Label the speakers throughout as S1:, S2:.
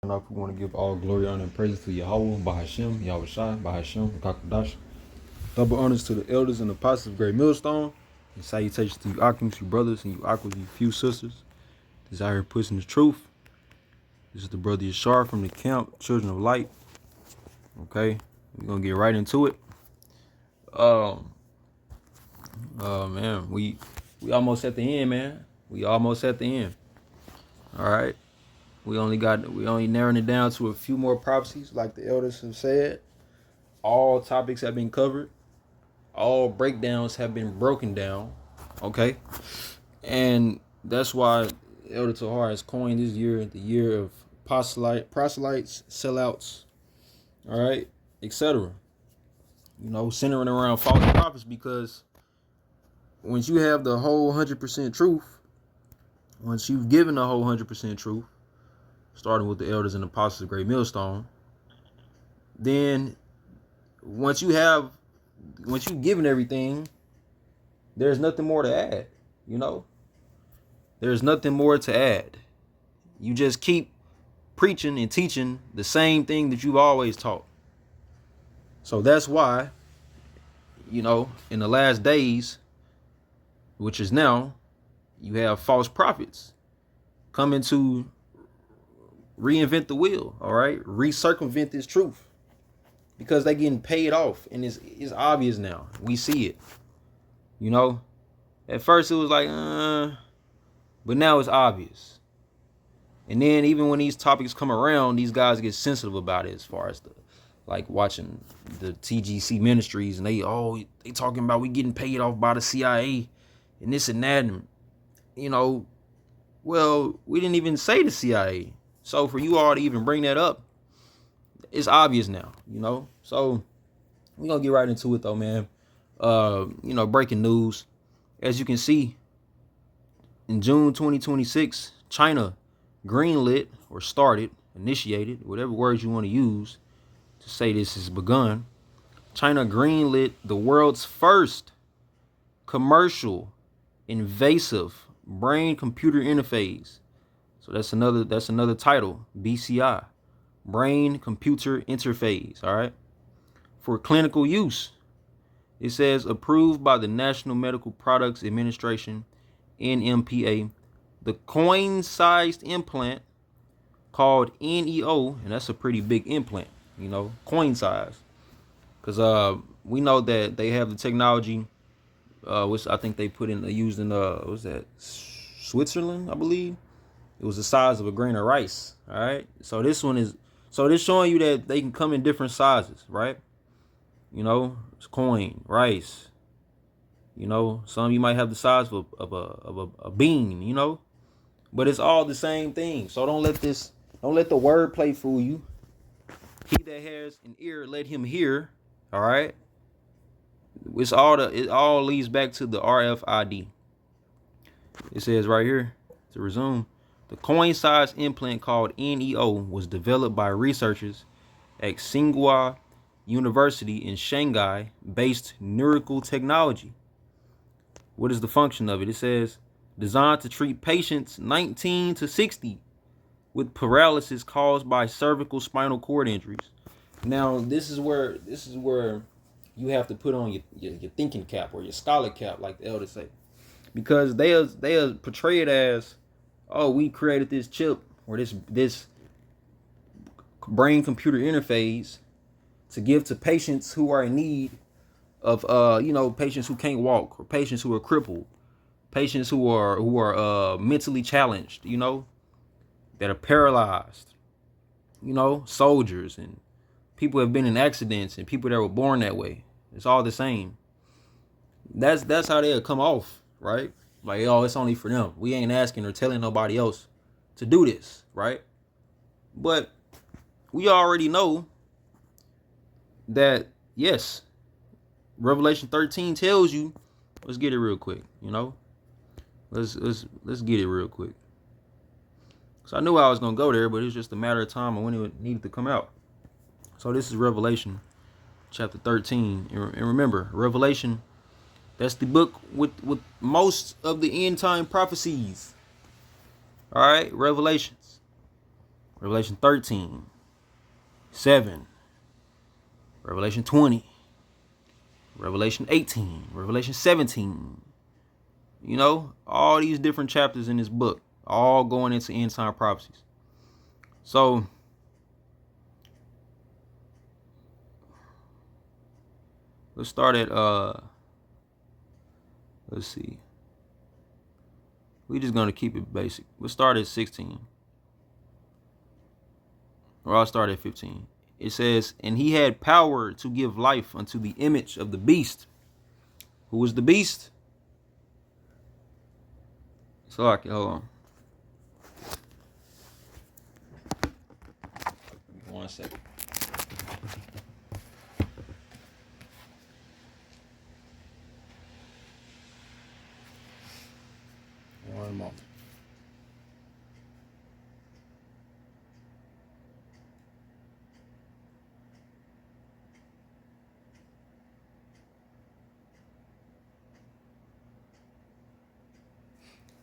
S1: And we want to give all glory, honor, and praise to Yahweh, Bahashem, Yahweh Shai, Bahashem, Kakadash. Double honors to the elders and apostles of Great Millstone. And salutations to you, Akims, you brothers, and you Aquas, you few sisters. This out here pushing the truth. This is the brother Yashar from the camp, Children of Light. Okay, we're gonna get right into it. Man, we almost at the end, man. We almost at the end. All right. We only narrowing it down to a few more prophecies, like the elders have said. All topics have been covered. All breakdowns have been broken down. Okay. And that's why Elder Tahar has coined this year the year of proselytes, sellouts, all right, etc. Centering around false prophets, because once you have the whole 100% truth, once you've given the whole 100% truth, starting with the elders and apostles of Great Millstone, then once you've given everything, there's nothing more to add. There's nothing more to add. You just keep preaching and teaching the same thing that you've always taught. So that's why, in the last days, which is now, you have false prophets coming to reinvent the wheel, all right? Recircumvent this truth, because they're getting paid off, and it's obvious now. We see it. At first it was like, but now it's obvious. And then even when these topics come around, these guys get sensitive about it, as far as like watching the TGC ministries, and they talking about we getting paid off by the CIA and this and that, and well, we didn't even say the CIA. So for you all to even bring that up, it's obvious now, So we're gonna get right into it though, man. Breaking news. As you can see, in June 2026, China greenlit or initiated, whatever words you want to use to say this has begun. China greenlit the world's first commercial invasive brain computer interface. So that's another title, BCI, brain computer interface, all right? For clinical use. It says approved by the National Medical Products Administration, NMPA. The coin-sized implant called NEO, and that's a pretty big implant, coin size. Because we know that they have the technology, which I think they used in what's that, Switzerland, I believe. It was the size of a grain of rice. All right. So this showing you that they can come in different sizes, right? It's coin, rice. Some of you might have the size of a bean, but it's all the same thing. So don't let the wordplay fool you. He that has an ear, let him hear. All right. It all leads back to the RFID. It says right here, to resume, the coin-sized implant called NEO was developed by researchers at Tsinghua University in Shanghai based Neauracle technology. What is the function of it? It says designed to treat patients 19 to 60 with paralysis caused by cervical spinal cord injuries. Now, this is where you have to put on your thinking cap, or your scholar cap, like the elders say, because they portray it as, oh, we created this chip or this brain computer interface to give to patients who are in need of patients who can't walk, or patients who are crippled, patients who are mentally challenged, that are paralyzed, soldiers and people who have been in accidents and people that were born that way. It's all the same. That's how they'll come off, right? Like, oh, it's only for them. We ain't asking or telling nobody else to do this, right? But we already know that, yes, Revelation 13 tells you. Let's get it real quick, Let's get it real quick. So I knew I was gonna go there, but it's just a matter of time of when it needed to come out. So this is Revelation chapter 13, and remember, Revelation, that's the book with most of the end time prophecies. All right, Revelations. Revelation 13, 7, Revelation 20, Revelation 18, Revelation 17. You know, all these different chapters in this book, all going into end time prophecies. So let's start at let's see. We're just gonna keep it basic. We'll start at 16. Or I'll start at 15. It says, and he had power to give life unto the image of the beast. Who was the beast? So I can hold on. 1 second. One moment.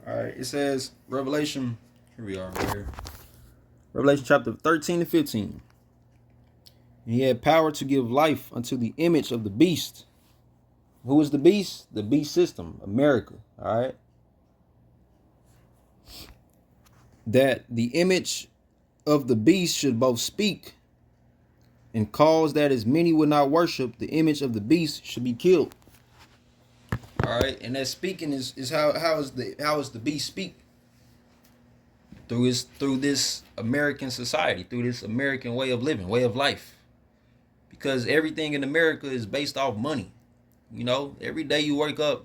S1: All right, it says Revelation. Here we are, right here. Revelation chapter 13 and 15. And he had power to give life unto the image of the beast. Who is the beast? The beast system, America. All right. That the image of the beast should both speak and cause that as many would not worship the image of the beast should be killed. All right, and that speaking is how is the beast speak? Through this American society, through this American way of living, way of life. Because everything in America is based off money. You know, every day you wake up,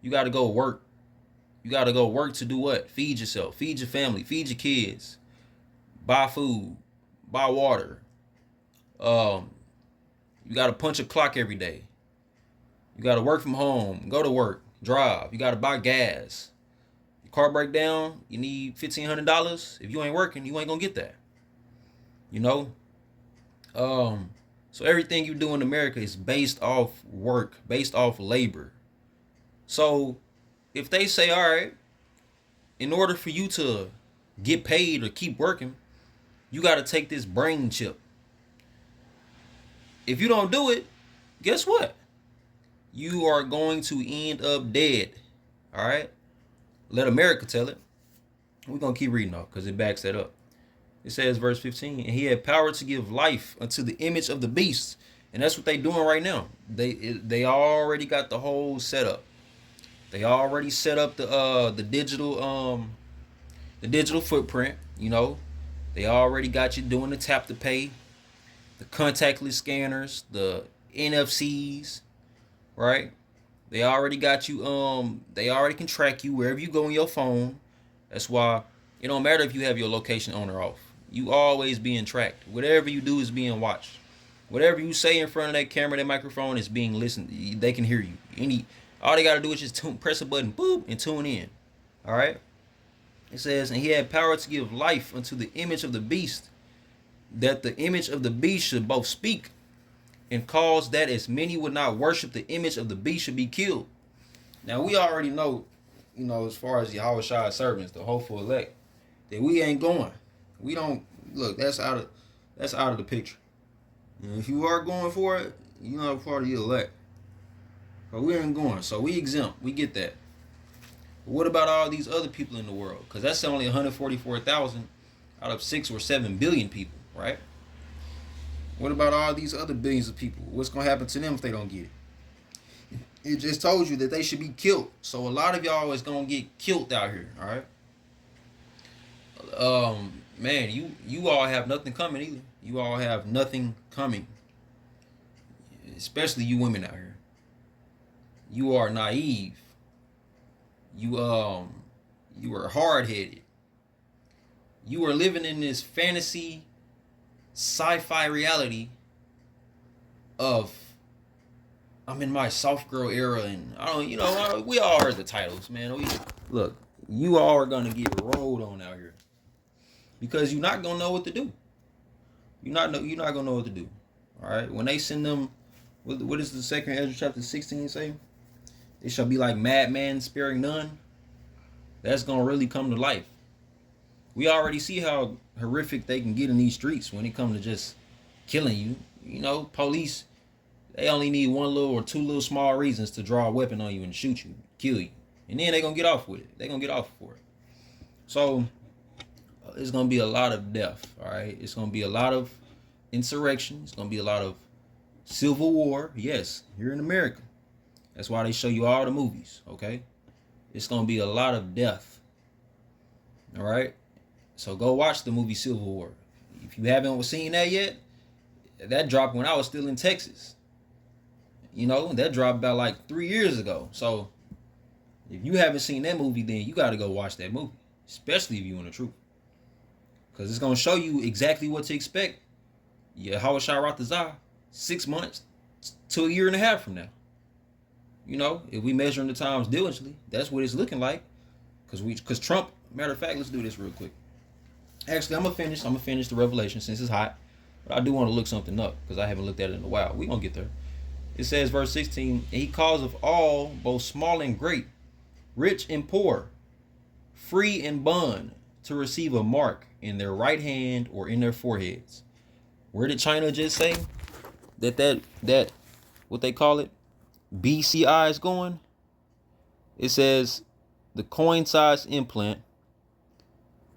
S1: you got to go work. You got to go work to do what? Feed yourself, feed your family, feed your kids, buy food, buy water. You got to punch a clock every day. You got to work from home, go to work, drive. You got to buy gas. Your car break down, you need $1,500. If you ain't working, you ain't going to get that. You know? So everything you do in America is based off work, based off labor. So if they say, all right, in order for you to get paid or keep working, you got to take this brain chip. If you don't do it, guess what? You are going to end up dead. All right? Let America tell it. We're going to keep reading though, because it backs that up. It says, verse 15, and he had power to give life unto the image of the beast. And that's what they doing right now. They already got the whole setup. They already set up the digital footprint, you know. They already got you doing the tap to pay, the contactless scanners, the NFCs, right? They already got you, they already can track you wherever you go on your phone. That's why it don't matter if you have your location on or off. You always being tracked. Whatever you do is being watched. Whatever you say in front of that camera, that microphone is being listened. They can hear you. All they got to do is just press a button, boop, and tune in. All right? It says, and he had power to give life unto the image of the beast, that the image of the beast should both speak and cause that as many would not worship the image of the beast should be killed. Now, we already know, you know, as far as Yahweh Shai's servants, the hopeful elect, that we ain't going. We don't, look, that's out of the picture. And if you are going for it, you're not part of the elect. But we ain't going, so we exempt. We get that. But what about all these other people in the world? Because that's only 144,000 out of 6 or 7 billion people, right? What about all these other billions of people? What's going to happen to them if they don't get it? It just told you that they should be killed. So a lot of y'all is going to get killed out here, all right? Man, you all have nothing coming either. You all have nothing coming. Especially you women out here. You are naive. You are hard-headed. You are living in this fantasy sci-fi reality of I'm in my soft girl era, and I don't, you know, we all heard the titles, man. Look, you all are gonna get rolled on out here because you're not gonna know what to do. You're not gonna know what to do. All right, when they send them, what does the second Ezra chapter 16 say? It shall be like madman sparing none. That's gonna really come to life. We already see how horrific they can get in these streets when it comes to just killing you. You know, police, they only need one little or two little small reasons to draw a weapon on you and shoot you, kill you. And then they're going to get off with it. They're going to get off for it. So it's going to be a lot of death, all right? It's going to be a lot of insurrection. It's going to be a lot of civil war. Yes, here in America. That's why they show you all the movies, okay? It's going to be a lot of death, all right? So go watch the movie Civil War. If you haven't seen that yet, that dropped when I was still in Texas. You know, that dropped about like 3 years ago. So if you haven't seen that movie, then you got to go watch that movie, especially if you want the truth. Because it's going to show you exactly what to expect. Yeah, Hawashai Ratazah, 6 months to a year and a half from now. You know, if we measuring the times diligently, that's what it's looking like. Because Trump, matter of fact, let's do this real quick. Actually, I'm gonna finish the Revelation since it's hot, but I do want to look something up because I haven't looked at it in a while. We gonna get there. It says, verse 16, and he calls of all, both small and great, rich and poor, free and bond, to receive a mark in their right hand or in their foreheads. Where did China just say that what they call it, BCI is going? It says the coin size implant.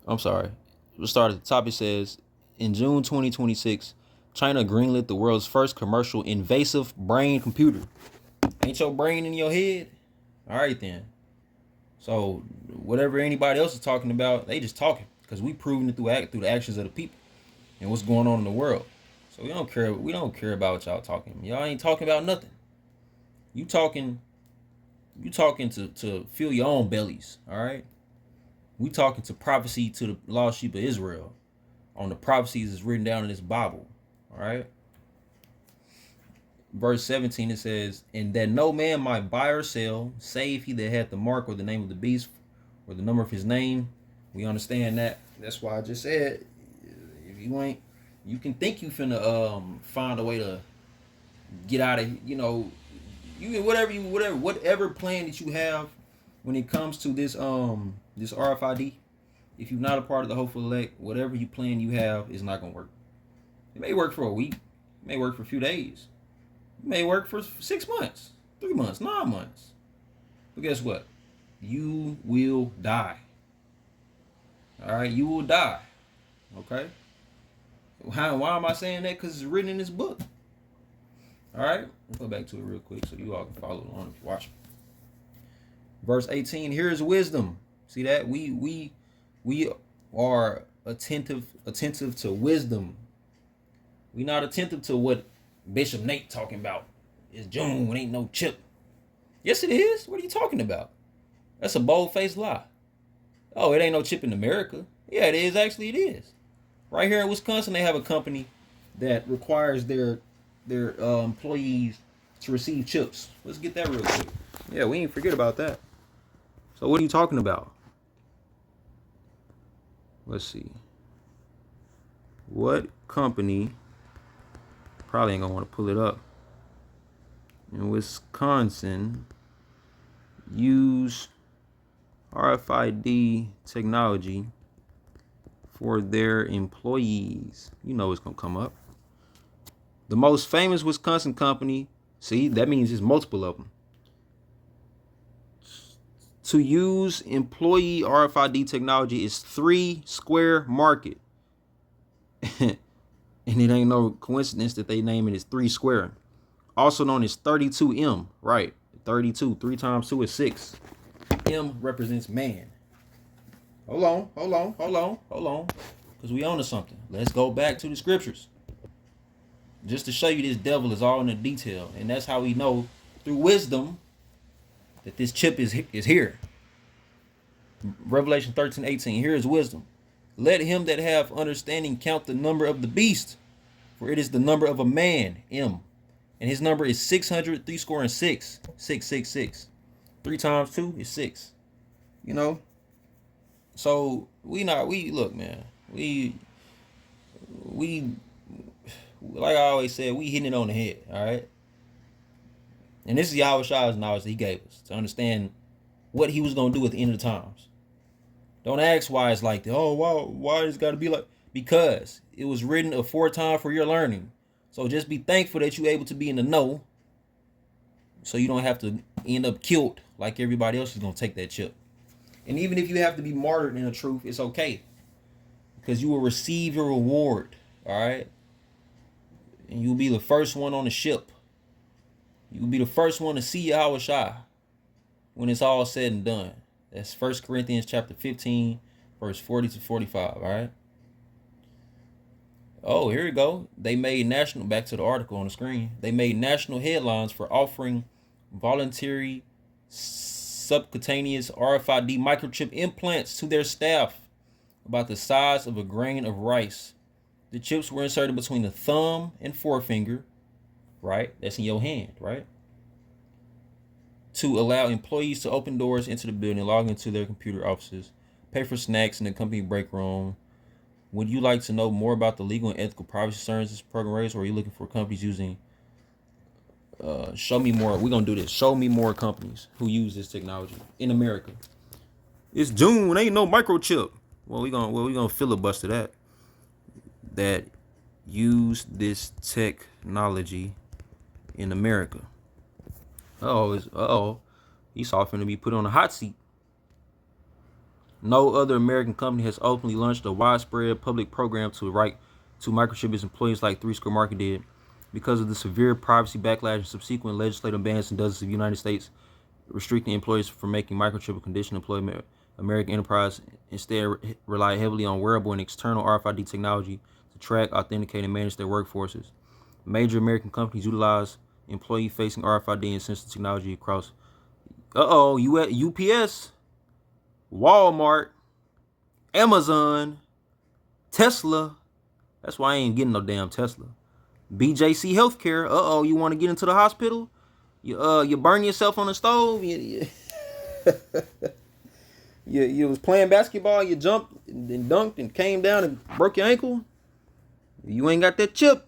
S1: I'm sorry. We'll start at the top. It says, in June 2026, China greenlit the world's first commercial invasive brain computer. Ain't your brain in your head? All right, then. So whatever anybody else is talking about, they just talking. Because we proving it through the actions of the people and what's going on in the world. So we don't care about what y'all talking. Y'all ain't talking about nothing. You talking to fill your own bellies, all right? We talking to prophecy to the lost sheep of Israel on the prophecies that's written down in this Bible. All right. Verse 17, it says, and that no man might buy or sell, save he that hath the mark or the name of the beast or the number of his name. We understand that. That's why I just said, if you ain't, you can think you finna find a way to get out of, you know, you can whatever plan that you have when it comes to this this RFID. If you're not a part of the hopeful elect, whatever you plan you have is not gonna work. It may work for a week, it may work for a few days, it may work for 6 months, 3 months, 9 months. But guess what? You will die. All right, you will die. Okay. Why am I saying that? Because it's written in this book. All right, let's go back to it real quick so you all can follow along if you're watching. Verse 18, here is wisdom. See that? We are attentive to wisdom. We not attentive to what Bishop Nate talking about. It's June, ain't no chip. Yes, it is. What are you talking about? That's a bold-faced lie. Oh, it ain't no chip in America. Yeah, it is. Actually, it is. Right here in Wisconsin, they have a company that requires their employees to receive chips. Let's get that real quick. Yeah, we ain't forget about that. So what are you talking about? Let's see. What company, probably ain't gonna want to pull it up, in Wisconsin use RFID technology for their employees? You know it's gonna come up. The most famous Wisconsin company, see, that means there's multiple of them, to use employee RFID technology is 3 Square Market. And it ain't no coincidence that they name it as 3 Square. Also known as 32M, right? 32, 3 times 2 is 6. M represents man. Hold on. Because we on to something. Let's go back to the scriptures. Just to show you this devil is all in the detail. And that's how we know through wisdom that this chip is here. Revelation 13:18. Here is wisdom. Let him that have understanding count the number of the beast, for it is the number of a man, M. And his number is 600, 3 score and 6. 666. 3 times 2 is 6. You know? So we look, man. We like I always said, we hitting it on the head, all right? And this is Yahushai's knowledge that he gave us to understand what he was going to do at the end of the times. Don't ask why it's like that. Oh, why it's got to be like? Because it was written aforetime for your learning. So just be thankful that you're able to be in the know, so you don't have to end up killed like everybody else is gonna take that chip. And even if you have to be martyred in the truth, it's okay, because you will receive your reward. All right, and you'll be the first one on the ship. You'll be the first one to see Yahweh when it's all said and done. That's 1 Corinthians chapter 15, verse 40 to 45, all right? Oh, here we go. They made national, back to the article on the screen. They made national headlines for offering voluntary subcutaneous RFID microchip implants to their staff about the size of a grain of rice. The chips were inserted between the thumb and forefinger, right? That's in your hand, right? To allow employees to open doors into the building, log into their computer offices, pay for snacks in the company break room. Would you like to know more about the legal and ethical privacy concerns this program raises, or are you looking for companies using? Show me more. We're gonna do this. Show me more companies who use this technology in America. It's June. Ain't no microchip. We gonna filibuster that use this technology in America. He's often to be put on a hot seat. No other American company has openly launched a widespread public program to microchip its employees like Threescore Market did. Because of the severe privacy backlash and subsequent legislative bans in dozens of United States restricting employees from making microchip a conditional employment, American enterprise instead rely heavily on wearable and external RFID technology to track, authenticate, and manage their workforces. Major American companies utilize employee-facing RFID and sensor technology across UPS, Walmart, Amazon, Tesla. That's why I ain't getting no damn Tesla. BJC Healthcare. You want to get into the hospital? You burn yourself on the stove. You was playing basketball. You jumped and dunked and came down and broke your ankle. You ain't got that chip.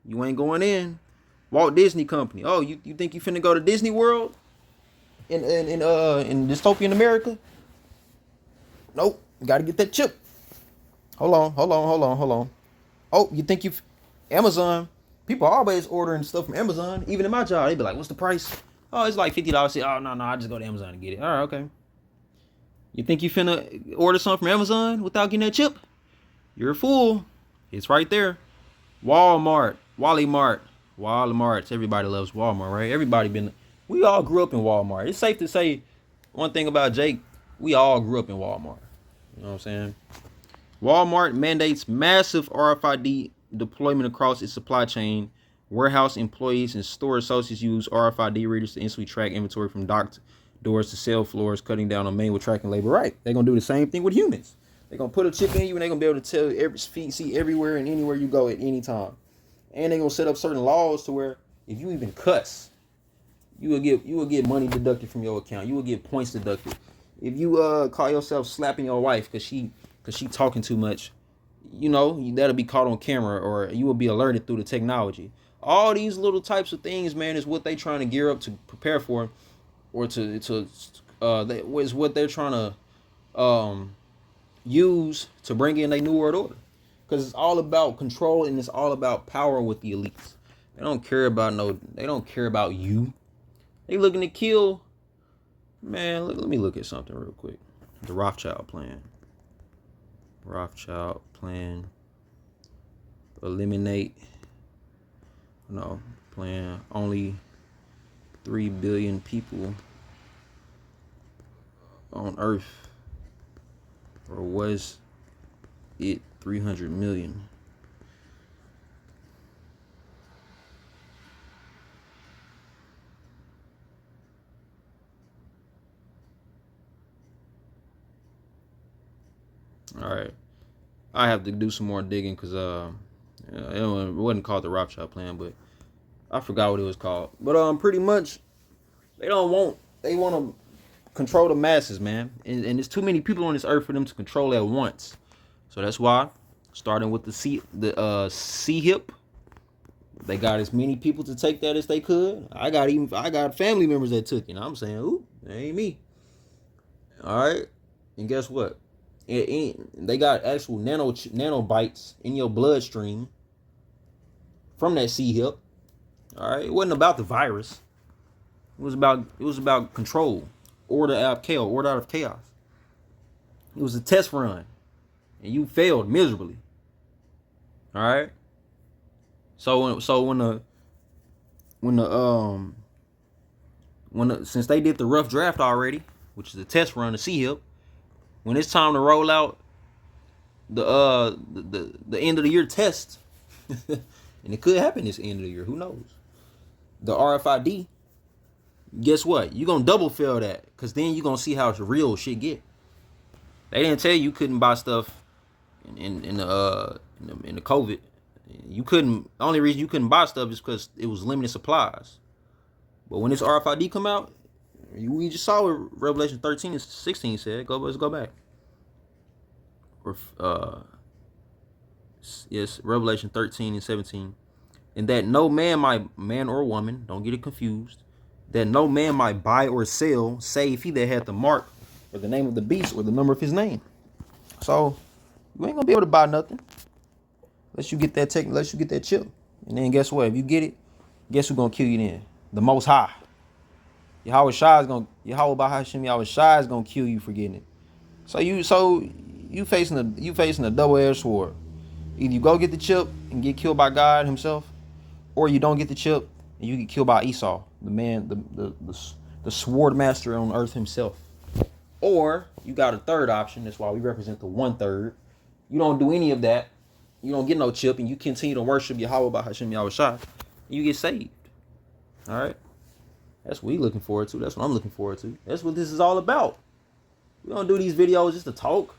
S1: You ain't going in. Walt Disney Company. You think you finna go to Disney World in dystopian America? Nope. You gotta get that chip. Hold on. You think Amazon? People are always ordering stuff from Amazon. Even in my job, they be like, "What's the price?" Oh, it's like $50. Oh, no, I just go to Amazon and get it. All right, okay. You think you finna order something from Amazon without getting that chip? You're a fool. It's right there. Walmart, Walmarts. Everybody loves Walmart, right? We all grew up in Walmart. It's safe to say one thing about Jake. We all grew up in Walmart. You know what I'm saying? Walmart mandates massive RFID deployment across its supply chain. Warehouse employees and store associates use RFID readers to instantly track inventory from docked doors to sale floors, cutting down on manual tracking labor. Right. They're going to do the same thing with humans. They're going to put a chip in you and they're going to be able to see everywhere and anywhere you go at any time. And they're going to set up certain laws to where if you even cuss, you will get money deducted from your account. You will get points deducted. If you call yourself slapping your wife because she talking too much, that'll be caught on camera, or you will be alerted through the technology. All these little types of things, man, is what they trying to gear up to prepare for, or is what they're trying to use to bring in a new world order. Because it's all about control and it's all about power with the elites. They don't care about you. They looking to kill. Man, let me look at something real quick. The Rothschild plan. Plan only 3 billion people on Earth, or was it 300 million? All right, I have to do some more digging because it wasn't called the Rothschild plan, but I forgot what it was called. But pretty much they want to control the masses, man, and there's too many people on this earth for them to control at once. So that's why, starting with the CHIP, they got as many people to take that as they could. I got family members that took it. And I'm saying, ooh, that ain't me. All right, and guess what? They got actual nanobites in your bloodstream from that sea hip. All right, it wasn't about the virus. It was about control, order out of chaos. It was a test run, and you failed miserably. All right. So since they did the rough draft already, which is a test run, the sea hip, when it's time to roll out the end of the year test, and it could happen this end of the year, who knows? The RFID, guess what? You're gonna double fail that, because then you're gonna see how real shit get. They didn't tell you couldn't buy stuff in the COVID. You couldn't. The only reason you couldn't buy stuff is because it was limited supplies. But when this RFID come out, we just saw what Revelation 13 and 16 said. Let's go back. Yes, Revelation 13 and 17. And that no man or woman, don't get it confused, that no man might buy or sell, save he that had the mark or the name of the beast or the number of his name. So you ain't gonna be able to buy nothing unless you get that chip. And then guess what? If you get it, guess who's gonna kill you then? The Most High. Yahweh Shai is gonna kill you for getting it. So you facing a double-edged sword. Either you go get the chip and get killed by God Himself, or you don't get the chip and you get killed by Esau, the man, the sword master on earth himself. Or you got a third option. That's why we represent the 1/3. You don't do any of that. You don't get no chip, and you continue to worship Yahweh Bahashem Yahweh Shai, and you get saved. All right. That's what we looking forward to. That's what I'm looking forward to. That's what this is all about. We don't do these videos just to talk.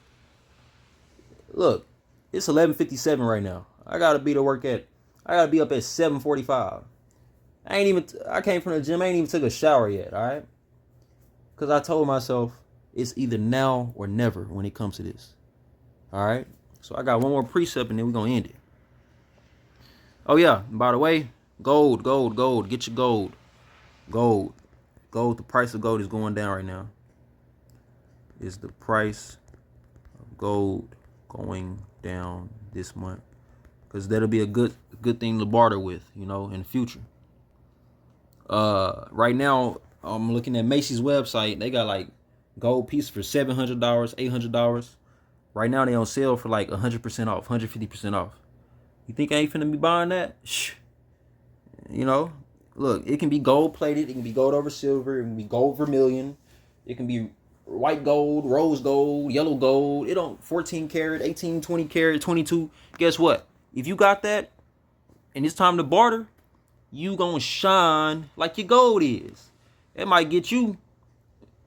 S1: Look, it's 11:57 right now. I gotta be up at 7:45. I came from the gym. I ain't even took a shower yet. All right. Because I told myself it's either now or never when it comes to this. All right. So I got one more precept and then we're gonna end it. Oh yeah. By the way, gold. Get your gold. Gold. The price of gold is going down right now. Is the price of gold going down this month? Because that'll be a good thing to barter with, in the future. Right now, I'm looking at Macy's website. They got like gold pieces for $700, $800. Right now they on sale for like 100% off, 150% off. You think I ain't finna be buying that? Shh. Look, it can be gold plated, it can be gold over silver, it can be gold vermilion, it can be white gold, rose gold, yellow gold. It don't 14 karat, 18, 20 karat, 22. Guess what? If you got that and it's time to barter, you gonna shine like your gold is. It might get you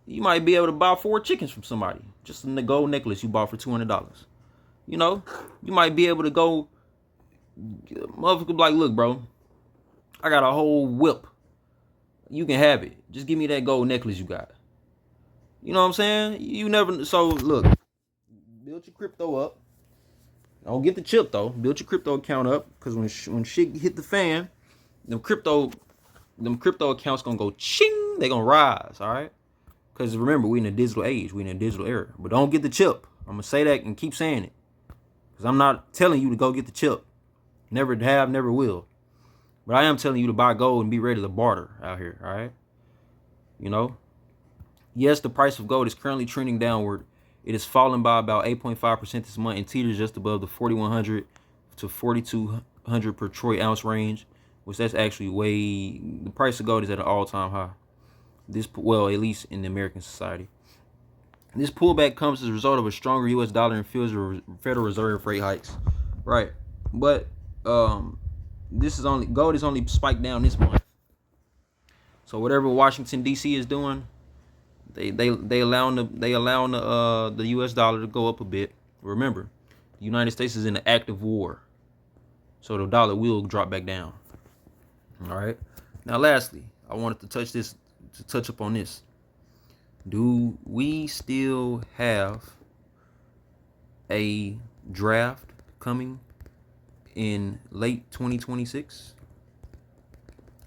S1: might be able to buy 4 chickens from somebody. Just in the gold necklace you bought for $200. You might be able to go, motherfucker be like, look, bro, I got a whole whip. You can have it. Just give me that gold necklace you got. You know what I'm saying? You never. So look, build your crypto up. Don't get the chip though. Build your crypto account up, because when shit hit the fan, them crypto accounts gonna go ching. They gonna rise. All right. Because remember, we in a digital age. We in a digital era. But don't get the chip. I'm gonna say that and keep saying it, because I'm not telling you to go get the chip. Never have, never will. But I am telling you to buy gold and be ready to barter out here. All right. Yes, the price of gold is currently trending downward. It has fallen by about 8.5% this month and teeters just above the 4,100 to 4,200 per troy ounce range, which that's actually the price of gold is at an all-time high. At least in the American society. This pullback comes as a result of a stronger U.S. dollar and Federal Reserve rate hikes. Right. But gold is only spiked down this month. So whatever Washington D.C. is doing, they allowing the U.S. dollar to go up a bit. Remember, the United States is in an active war, so the dollar will drop back down. All right. Now, lastly, I wanted to touch upon this. Do we still have a draft coming in late 2026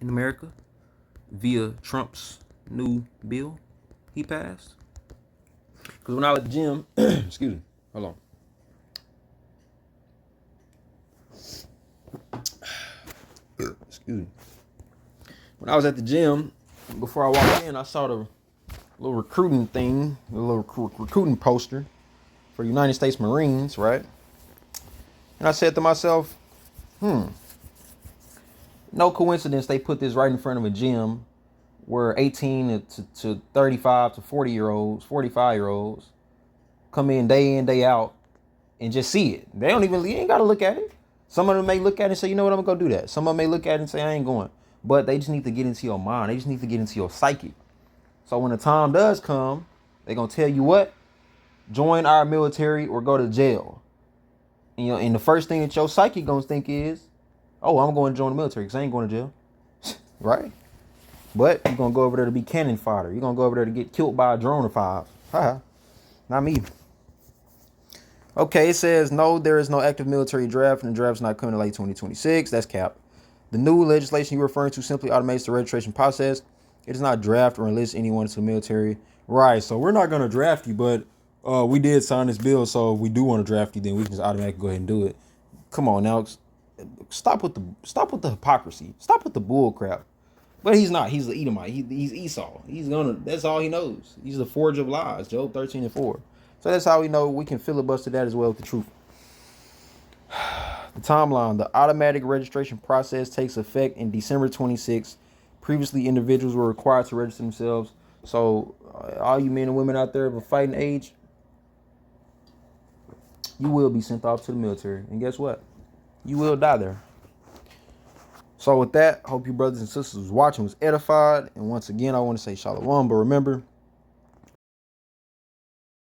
S1: in America via Trump's new bill he passed? Because when I was at the gym, excuse me, Hold on. Excuse me. When I was at the gym, before I walked in, I saw the little recruiting thing, the little recruiting poster for United States Marines, right? And I said to myself, no coincidence they put this right in front of a gym where 18 to 35 to 40-year-olds, 45-year-olds come in, day out, and just see it. They ain't got to look at it. Some of them may look at it and say, you know what, I'm going to go do that. Some of them may look at it and say, I ain't going. But they just need to get into your mind. They just need to get into your psyche. So when the time does come, they're going to tell you what? Join our military or go to jail. And the first thing that your psyche going to think is, oh, I'm going to join the military because I ain't going to jail. Right? But you're going to go over there to be cannon fodder. You're going to go over there to get killed by a drone or 5. Haha. Not me. Okay, it says, no, there is no active military draft, and the draft's not coming to late 2026. That's cap. The new legislation you're referring to simply automates the registration process. It does not draft or enlist anyone into the military. Right, so we're not going to draft you, but we did sign this bill, so if we do want to draft you, then we can just automatically go ahead and do it. Come on now. Stop with the hypocrisy. Stop with the bull crap. But he's not. He's the Edomite. He's Esau. That's all he knows. He's the forger of lies. Job 13:4. So that's how we know we can filibuster that as well with the truth. The timeline. The automatic registration process takes effect in December 26. Previously, individuals were required to register themselves. So all you men and women out there of a fighting age, you will be sent off to the military. And guess what? You will die there. So with that, hope you brothers and sisters was watching, was edified. And once again, I want to say shalom. But remember,